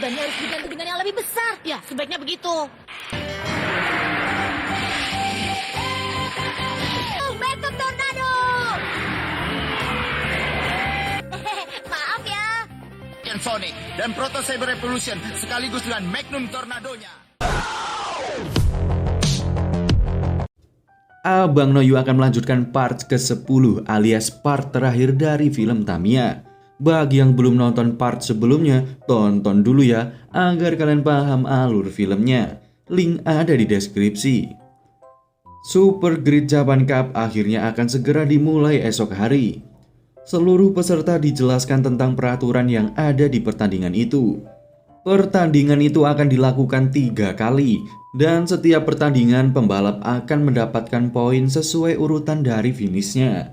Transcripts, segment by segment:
Dan harus diganti dengan yang lebih besar. Ya, sebaiknya begitu. Magnum Tornado! Maaf ya. Sonic dan Proto Cyber Revolution sekaligus dengan Magnum Tornadonya. Abang Noyu akan melanjutkan part ke-10 alias part terakhir dari film Tamiya. Bagi yang belum nonton part sebelumnya, tonton dulu ya agar kalian paham alur filmnya. Link ada di deskripsi. Super Grid Japan Cup akhirnya akan segera dimulai esok hari. Seluruh peserta dijelaskan tentang peraturan yang ada di pertandingan itu. Pertandingan itu akan dilakukan 3 kali, dan setiap pertandingan pembalap akan mendapatkan poin sesuai urutan dari finishnya.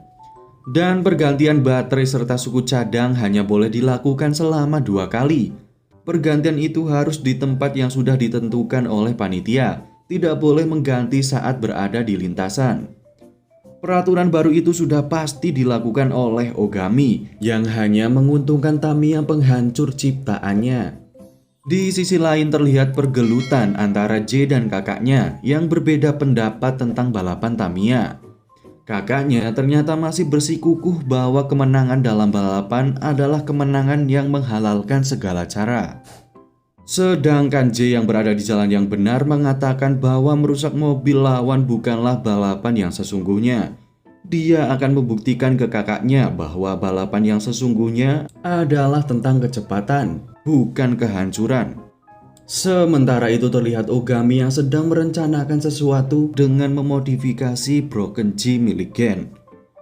Dan pergantian baterai serta suku cadang hanya boleh dilakukan selama 2 kali. Pergantian itu harus di tempat yang sudah ditentukan oleh panitia, tidak boleh mengganti saat berada di lintasan. Peraturan baru itu sudah pasti dilakukan oleh Ogami yang hanya menguntungkan Tamiya penghancur ciptaannya. Di sisi lain terlihat pergelutan antara J dan kakaknya yang berbeda pendapat tentang balapan Tamiya. Kakaknya ternyata masih bersikukuh bahwa kemenangan dalam balapan adalah kemenangan yang menghalalkan segala cara. Sedangkan J yang berada di jalan yang benar mengatakan bahwa merusak mobil lawan bukanlah balapan yang sesungguhnya. Dia akan membuktikan ke kakaknya bahwa balapan yang sesungguhnya adalah tentang kecepatan, bukan kehancuran. Sementara itu terlihat Ogami yang sedang merencanakan sesuatu dengan memodifikasi Broken G milik Gen.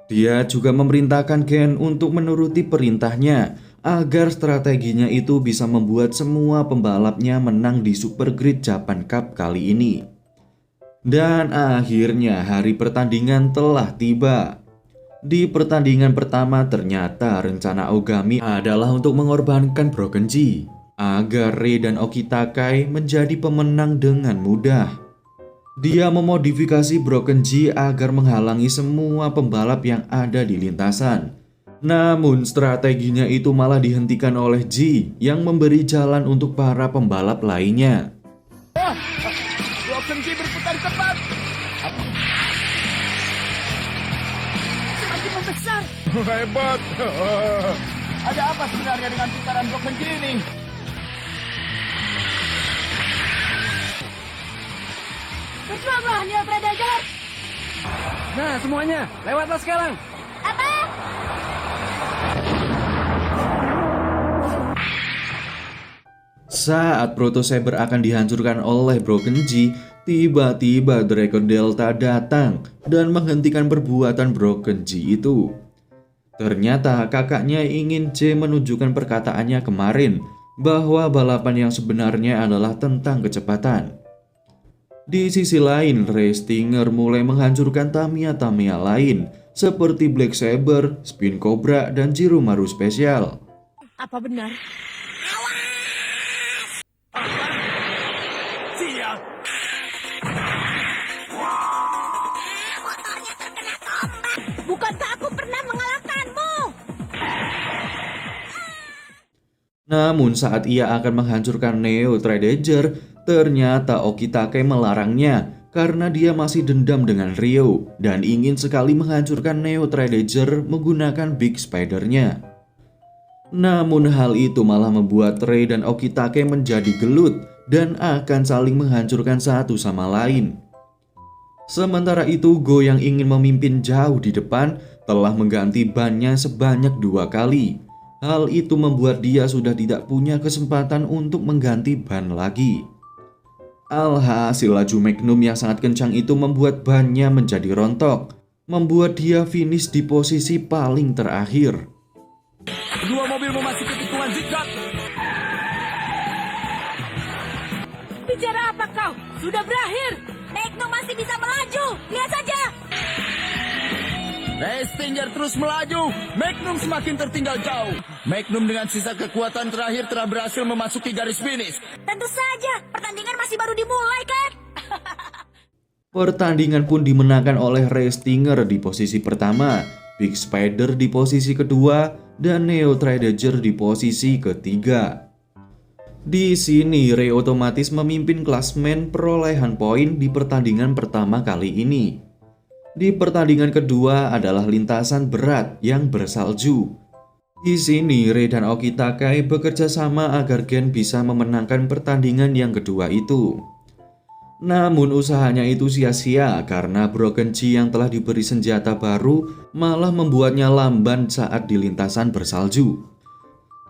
Dia juga memerintahkan Gen untuk menuruti perintahnya agar strateginya itu bisa membuat semua pembalapnya menang di Super Grid Japan Cup kali ini. Dan akhirnya hari pertandingan telah tiba. Di pertandingan pertama ternyata rencana Ogami adalah untuk mengorbankan Broken G agar Rei dan Okitakai menjadi pemenang dengan mudah. Dia memodifikasi Broken G agar menghalangi semua pembalap yang ada di lintasan. Namun strateginya itu malah dihentikan oleh G yang memberi jalan untuk para pembalap lainnya. Broken G berputar cepat. Semakin membesar. Hebat. Ada apa sebenarnya dengan putaran Broken G ini? Berjuanglah, Neo Predator. Nah semuanya, lewatlah sekarang. Apa? Saat Proto Saber akan dihancurkan oleh Broken G, tiba-tiba Dragon Delta datang dan menghentikan perbuatan Broken G itu. Ternyata kakaknya ingin J menunjukkan perkataannya kemarin bahwa balapan yang sebenarnya adalah tentang kecepatan. Di sisi lain, Ray Stinger mulai menghancurkan Tamiya-Tamiya lain seperti Black Saber, Spin Cobra, dan Jiromaru Special. Apa benar? Sial. Bukankah aku pernah mengalahkanmu? Namun saat ia akan menghancurkan Neo Tredegar, ternyata Okitake melarangnya karena dia masih dendam dengan Ryo dan ingin sekali menghancurkan Neo Tredegar menggunakan Big Spider-nya. Namun hal itu malah membuat Rei dan Okitake menjadi gelut dan akan saling menghancurkan satu sama lain. Sementara itu Go yang ingin memimpin jauh di depan telah mengganti bannya sebanyak 2 kali. Hal itu membuat dia sudah tidak punya kesempatan untuk mengganti ban lagi. Alhasil laju Magnum yang sangat kencang itu membuat bannya menjadi rontok, membuat dia finish di posisi paling terakhir. Kedua mobil memasuki tikungan zigzag. Bicara apa kau? Sudah berakhir. Magnum masih bisa melaju. Lihat saja. Ray Stinger terus melaju. Magnum semakin tertinggal jauh. Magnum dengan sisa kekuatan terakhir telah berhasil memasuki garis finish. Tentu saja. Pertandingan masih baru dimulai kan? Pertandingan pun dimenangkan oleh Ray Stinger di posisi pertama, Big Spider di posisi kedua, dan Neo Tredegar di posisi ketiga. Di sini Ray otomatis memimpin klasmen perolehan poin di pertandingan pertama kali ini. Di pertandingan kedua adalah lintasan berat yang bersalju. Di sini Ray dan Okitakai bekerja sama agar Gen bisa memenangkan pertandingan yang kedua itu. Namun usahanya itu sia-sia karena Brokenchi yang telah diberi senjata baru malah membuatnya lamban saat di lintasan bersalju.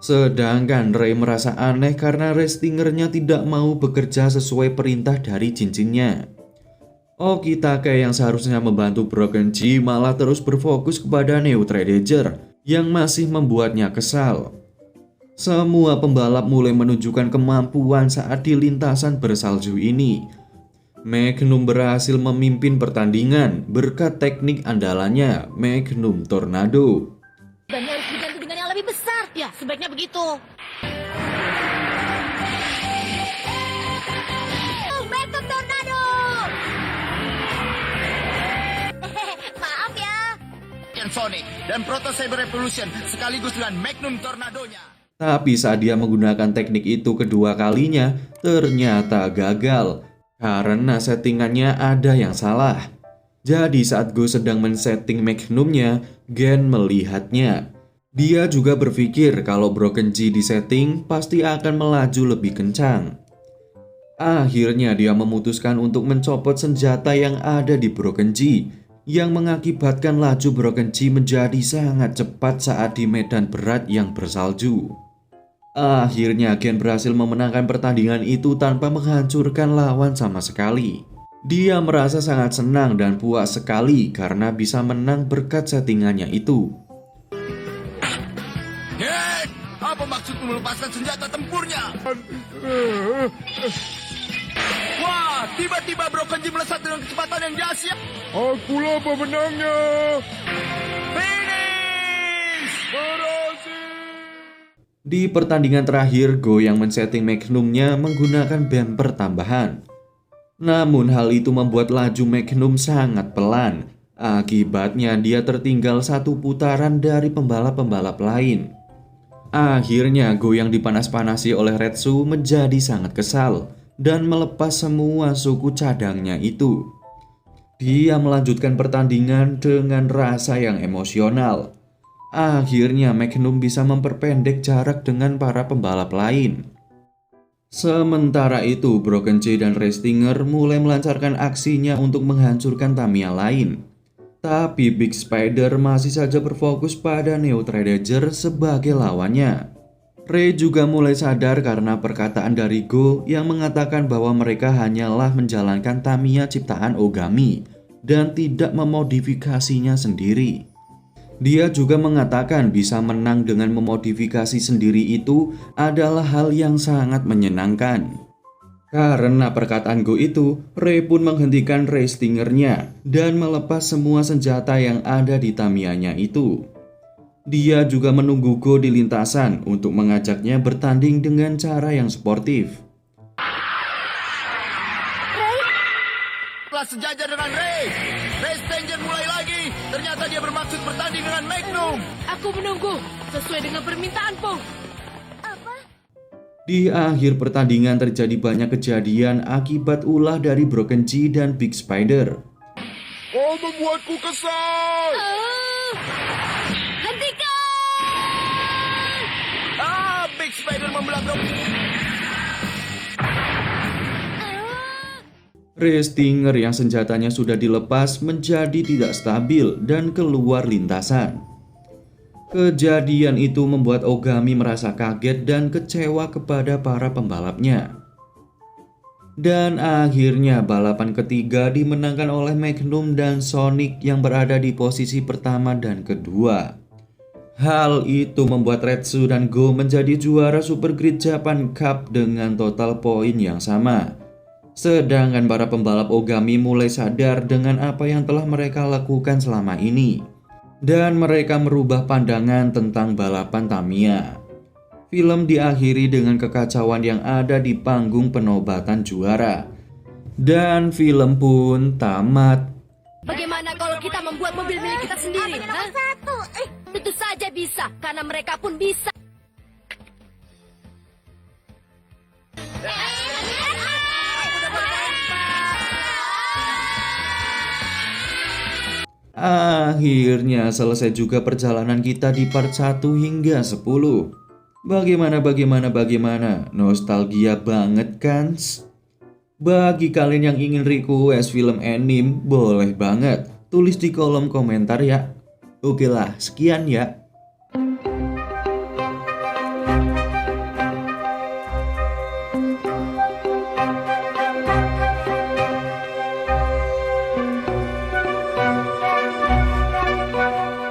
Sedangkan Ray merasa aneh karena Restingernya tidak mau bekerja sesuai perintah dari cincinnya. Okitake yang seharusnya membantu Brokenchi malah terus berfokus kepada Neutradager yang masih membuatnya kesal. Semua pembalap mulai menunjukkan kemampuan saat di lintasan bersalju ini. Magnum berhasil memimpin pertandingan berkat teknik andalannya, Magnum Tornado. Dan harus diganti dengan yang lebih besar. Ya, sebaiknya begitu. Oh, Magnum Tornado! Maaf ya. Yang Sonic dan Proto Saber Revolution sekaligus dengan Magnum Tornadonya. Tapi saat dia menggunakan teknik itu kedua kalinya, ternyata gagal. Karena settingannya ada yang salah. Jadi saat Go sedang men-setting Magnumnya, Gen melihatnya. Dia juga berpikir kalau Brokenchi disetting pasti akan melaju lebih kencang. Akhirnya dia memutuskan untuk mencopot senjata yang ada di Brokenchi, yang mengakibatkan laju Brokenchi menjadi sangat cepat saat di medan berat yang bersalju. Akhirnya Gen berhasil memenangkan pertandingan itu tanpa menghancurkan lawan sama sekali. Dia merasa sangat senang dan puas sekali karena bisa menang berkat settingannya itu. Gen, apa maksudmu melepaskan senjata tempurnya? Wah, tiba-tiba Brokenchi melesat dengan kecepatan yang dahsyat. Akulah pemenangnya. Finish! Berhasil! Di pertandingan terakhir, Go yang men-setting Magnumnya menggunakan bumper tambahan. Namun hal itu membuat laju Magnum sangat pelan. Akibatnya dia tertinggal satu putaran dari pembalap-pembalap lain. Akhirnya Go yang dipanas-panasi oleh Retsu menjadi sangat kesal dan melepas semua suku cadangnya itu. Dia melanjutkan pertandingan dengan rasa yang emosional. Akhirnya Magnum bisa memperpendek jarak dengan para pembalap lain. Sementara itu Brokenchi dan Restinger mulai melancarkan aksinya untuk menghancurkan Tamiya lain. Tapi Big Spider masih saja berfokus pada Neutradager sebagai lawannya. Ray juga mulai sadar karena perkataan dari Go yang mengatakan bahwa mereka hanyalah menjalankan Tamiya ciptaan Ogami dan tidak memodifikasinya sendiri. Dia juga mengatakan bisa menang dengan memodifikasi sendiri itu adalah hal yang sangat menyenangkan. Karena perkataan Go itu, Ray pun menghentikan Restingernya dan melepas semua senjata yang ada di Tamiyanya itu. Dia juga menunggu Go di lintasan untuk mengajaknya bertanding dengan cara yang sportif. Telah sejajar dengan Ray. Restinger mulai lagi. Ternyata dia bermaksud bertanding dengan Magnum. Aku menunggu sesuai dengan permintaanmu. Apa? Di akhir pertandingan terjadi banyak kejadian akibat ulah dari Brokenchi dan Big Spider. Kau membuatku kesal. Hentikan! Big Spider membelah Brokenchi. Restinger yang senjatanya sudah dilepas menjadi tidak stabil dan keluar lintasan. Kejadian itu membuat Ogami merasa kaget dan kecewa kepada para pembalapnya. Dan akhirnya balapan ketiga dimenangkan oleh Magnum dan Sonic yang berada di posisi pertama dan kedua. Hal itu membuat Retsu dan Go menjadi juara Super Grid Japan Cup dengan total poin yang sama. Sedangkan para pembalap Ogami mulai sadar dengan apa yang telah mereka lakukan selama ini. Dan mereka merubah pandangan tentang balapan Tamiya. Film diakhiri dengan kekacauan yang ada di panggung penobatan juara. Dan film pun tamat. Bagaimana kalau kita membuat mobil milik kita sendiri? Tentu saja bisa, karena mereka pun bisa. Akhirnya selesai juga perjalanan kita di part 1 hingga 10. Bagaimana? Nostalgia banget kan? Bagi kalian yang ingin request film anime, boleh banget. Tulis di kolom komentar ya. Oke lah, sekian ya.